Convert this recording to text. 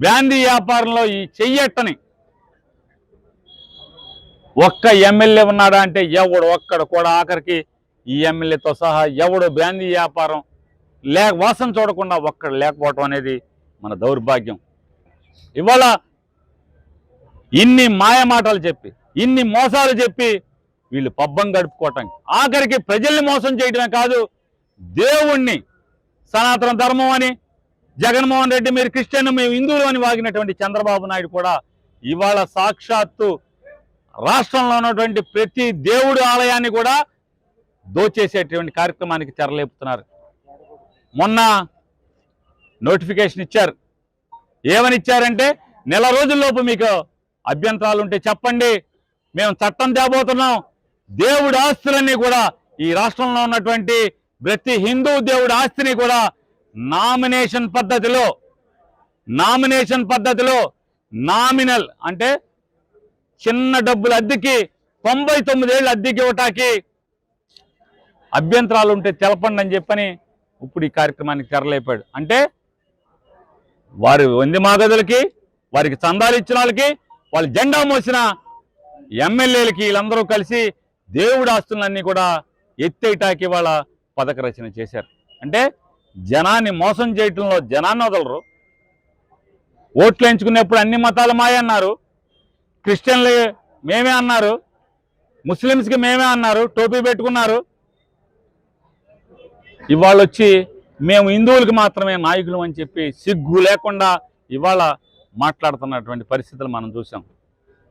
Brandy వ్యాపారంలో ఈ చెయ్యట్టని ఒక్క ఎమ్మెల్యే ఉన్నాడా అంటే ఎవడు ఒక్కడ కూడా ఆఖరికి ఈ ఎమ్మెల్యేతో సహా ఎవడు బ్రాందీ వ్యాపారం వాసన చూడకుండా ఒక్కడ లేకపోవటం అనేది మన దౌర్భాగ్యం. ఇవాళ ఇన్ని మాయమాటలు చెప్పి ఇన్ని మోసాలు చెప్పి వీళ్ళు పబ్బం గడుపుకోవటానికి ఆఖరికి ప్రజల్ని మోసం చేయడమే కాదు, దేవుణ్ణి సనాతన ధర్మం అని, జగన్మోహన్ రెడ్డి మీరు క్రిస్టియన్ మేము హిందువులు అని వాగినటువంటి చంద్రబాబు నాయుడు కూడా ఇవాళ సాక్షాత్తు రాష్ట్రంలో ఉన్నటువంటి ప్రతి దేవుడి ఆలయాన్ని కూడా దోచేసేటువంటి కార్యక్రమానికి తెరలేపుతున్నారు. మొన్న నోటిఫికేషన్ ఇచ్చారు. ఏమని ఇచ్చారంటే, నెల రోజుల్లోపు మీకు అభ్యంతరాలు ఉంటే చెప్పండి, మేము చట్టం తేబోతున్నాం, దేవుడి ఆస్తులన్నీ కూడా ఈ రాష్ట్రంలో ఉన్నటువంటి ప్రతి హిందూ దేవుడి ఆస్తిని కూడా నామినేషన్ పద్ధతిలో నామినల్ అంటే చిన్న డబ్బులు అద్దెకి 99 ఏళ్ళు అద్దెకి ఇవ్వటానికి అభ్యంతరాలు ఉంటే తెలపండి అని చెప్పని ఇప్పుడు ఈ కార్యక్రమానికి తెరలేపాడు. అంటే వారి వంది మాగదులకి, వారికి చందాలు ఇచ్చిన వాళ్ళకి, వాళ్ళు జెండా మోసిన ఎమ్మెల్యేలకి వీళ్ళందరూ కలిసి దేవుడి ఆస్తులన్నీ కూడా ఎత్తేటాకి వాళ్ళ పథక రచన చేశారు. అంటే జనాన్ని మోసం చేయటంలో జనాన్ని వదలరు. ఓట్లు ఎంచుకునేప్పుడు అన్ని మతాలు మాయ అన్నారు, క్రిస్టియన్లు మేమే అన్నారు, ముస్లిమ్స్కి మేమే అన్నారు, టోపీ పెట్టుకున్నారు. ఇవాళ వచ్చి మేము హిందువులకు మాత్రమే నాయకులు అని చెప్పి సిగ్గు లేకుండా ఇవాళ మాట్లాడుతున్నటువంటి పరిస్థితులు మనం చూసాం.